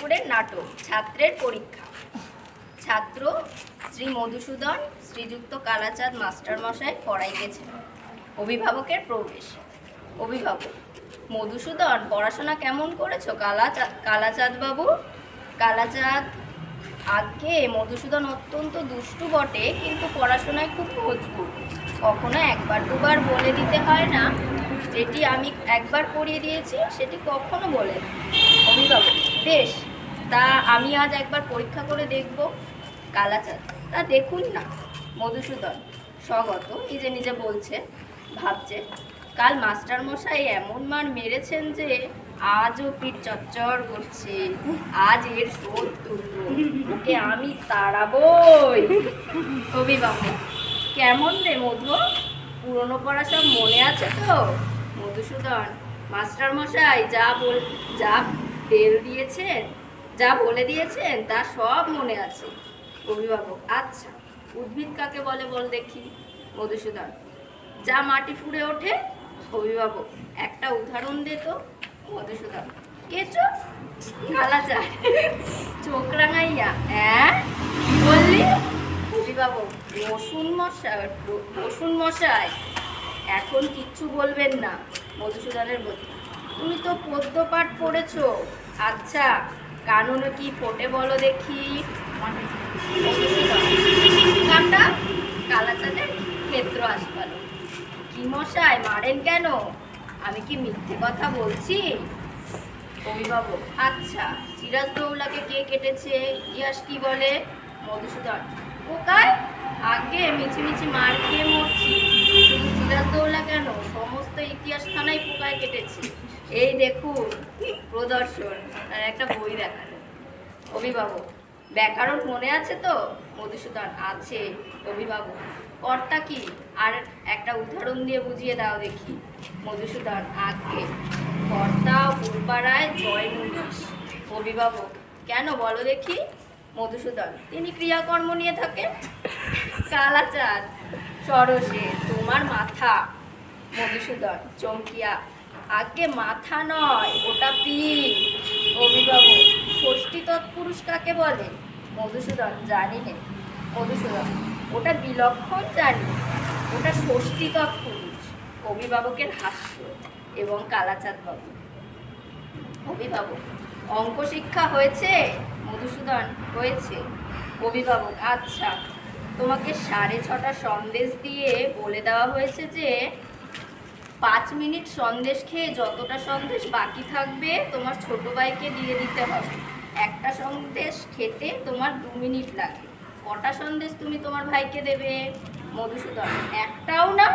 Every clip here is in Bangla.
ঠাকুরের নাটক ছাত্রের পরীক্ষা। ছাত্র শ্রী মধুসূদন শ্রীযুক্ত কালাচাঁদ মাস্টারমশাই পড়াইতেছেন। অভিভাবকের প্রবেশ। অভিভাবক: মধুসূদন, পড়াশোনা কেমন করেছো কালাচাঁদ বাবু? কালাচাঁদ: আগে মধুসূদন অত্যন্ত দুষ্টু বটে, কিন্তু পড়াশোনায় খুব মজবুত। কখনো একবার দুবার বলে দিতে হয় না। যেটি আমি একবার পড়িয়ে দিয়েছি সেটি কখনো বলে না। অভিভাবক: বেশ, তা আমি আজ একবার পরীক্ষা করে দেখব। কালাচাঁদ: তা দেখুন না। মধুসূদন স্বগত নিজে নিজে বলছে, ভাবছে, কাল মাস্টারমশাই এমন মার মেরেছেন যে আজও পিঠ চচ্চর করছে। আজ এর শোধ তুলবো, ওকে আমি তাড়াবই। অভিভাবক: কেমন রে মধু, পুরনো পড়া সব মনে আছে তো? মধুসূদন: মাস্টারমশাই যা বলে দিয়েছেন তা সব মনে আছে। অভিভাবক: আচ্ছা, উদ্ভিদ কাকে বলে বল দেখি। মধুসূদন: যা মাটি ফুঁড়ে ওঠে। অভিভাবক: একটা উদাহরণ দে তো। মধুসূদন: কেঁচো। কালাচাঁদ চোখ রাঙাইয়া: হ্যাঁ, কি বললি? অভিভাবক: বসুন মশাই, এখন কিচ্ছু বলবেন না। মধুসূদনের বলি: তুমি তো পদ্য পাঠ পড়েছো। আচ্ছা, কানুনে কি ফোটে বলো দেখি। কাটা। কালাচাঁদের ক্ষেত্র আসপালো: কি মশাই, মারেন কেন? আমি কি মিথ্যে কথা বলছি? অভিভাবক: আচ্ছা, সিরাজদৌল্লাকে কে কেটেছে, ইতিহাস কি বলে? মধুসূদন: পোকায়। আগে মিছিমিছি মার খেয়ে মরছি, শুধু সিরাজদৌল্লা কেন, সমস্ত ইতিহাস খানাই পোকায় কেটেছে। এই দেখুন প্রদর্শন। আর একটা বই দেখালো। অভিভাবক: ব্যাকরণ মনে আছে তো? মধুসূদন: আছে। অভিভাবক: কর্তা কি? আর একটা উদাহরণ দিয়ে বুঝিয়ে দাও দেখি। মধুসূদন: আগে কর্তা উলপাড়ায় জয় মুনিশ। অভিভাবক: কেন বলো দেখি। মধুসূদন: তিনি ক্রিয়াকর্ম নিয়ে থাকেন। কালাচাঁদ সরসে: তোমার মাথা। মধুসূদন চমকিয়া: আগে মাথা নয়, ওটা পিঠ। অভিভাবক: ষষ্ঠী তৎপুরুষ কাকে বলে? মধুসূদন: জানি নে। মধুসূদন: ওটা বিলক্ষণ জানি, ওটা ষষ্ঠী তৎপুরুষ। অভিভাবকের হাস্য এবং কালাচাঁদ বাবু। অভিভাবক: অঙ্ক শিক্ষা হয়েছে? মধুসূদন: হয়েছে। অভিভাবক: আচ্ছা, তোমাকে 6:30 সন্দেশ দিয়ে বলে দেওয়া হয়েছে যে 5 মিনিট সন্দেশ খেয়ে যতটা সন্দেশ বাকি থাকবে তোমার ছোট ভাইকে দিয়ে দিতে হবে। একটা সন্দেশ খেতে তোমার 2 মিনিট লাগে। কটা সন্দেশ তুমি তোমার ভাইকে দেবে? মধুসূদন: একটাও না।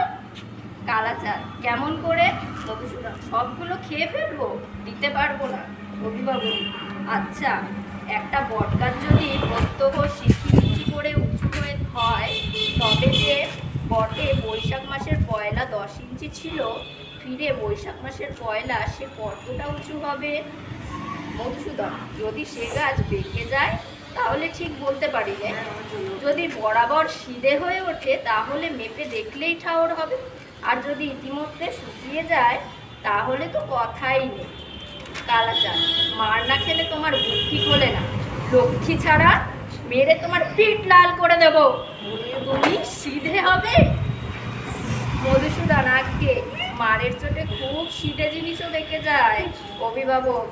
কালাচাঁদ: কেমন করে? মধুসূদন: সবগুলো খেয়ে ফেলবো, দিতে পারবো না। অভিভাবক: আচ্ছা, একটা বটগাছ যদি প্রত্যহ সিঁচি করে উঁচু হয়ে হয়, তবে যে বটে বৈশাখ মাসের পয়লা 10 ইঞ্চি ছিল, ফিরে বৈশাখ মাসের পয়লা সে কতটা উঁচু হবে? মধুসূদন: যদি সে গাছ বেঁকে যায় তাহলে ঠিক বলতে পারি না, যদি বরাবর সিধে হয়ে ওঠে তাহলে মেপে দেখলেই ঠাওর হবে, আর যদি ইতিমধ্যে শুকিয়ে যায় তাহলে তো কথাই নেই। কালাচাঁদ: মার না খেলে তোমার বুদ্ধি খোলে না, লক্ষ্মী ছাড়া, মেরে তোমার পিঠ লাল করে দেব, তুমি সিধে হবে। মধুসূদন: আগে মারের চোটে খুব সিধে জিনিসও বেঁকে যায়। অভিভাবক: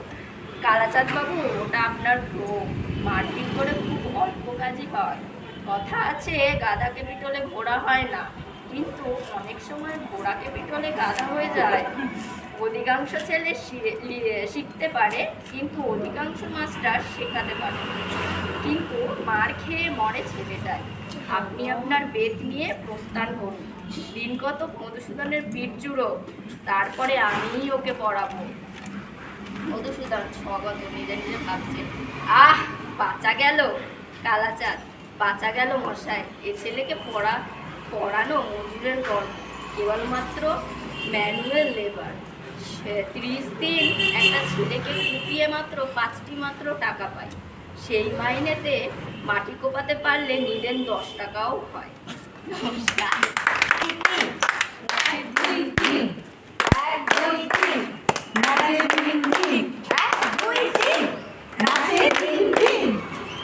কালাচাঁদ বাবু, ওটা আপনার ভ্রম, মারপিট করে খুব অল্প কাজই হয়। কথা আছে, গাধাকে পিটলে ঘোড়া হয় না, কিন্তু অনেক সময় ঘোড়াকে পিটলে গাধা হয়ে যায়। অধিকাংশ ছেলে শিখতে পারে, কিন্তু অধিকাংশ মাস্টার শেখাতে পারে, কিন্তু মার খেয়ে মরে ছেলেটাই। আপনি আপনার বেত নিয়ে প্রস্থান করুন, দিন কত মধুসূদনের পিঠ জুড়ো, তারপরে আমিই ওকে পড়াবো। মধুসূদন স্বগত নিজে নিজে ভাবছে, আহ, বাঁচা গেল। কালাচাঁদ: বাঁচা গেল মশাই, এ ছেলেকে পড়ানো মজুরের গল্প, কেবলমাত্র ম্যানুয়াল লেবার। 30 দিন একটা ছেলেকে কুপিয়ে মাত্র 5টি মাত্র টাকা পায়। সেই মাইনেতে মাটি কোপাতে পারলে নিদেন 10 টাকাও হয়। নমস্কার।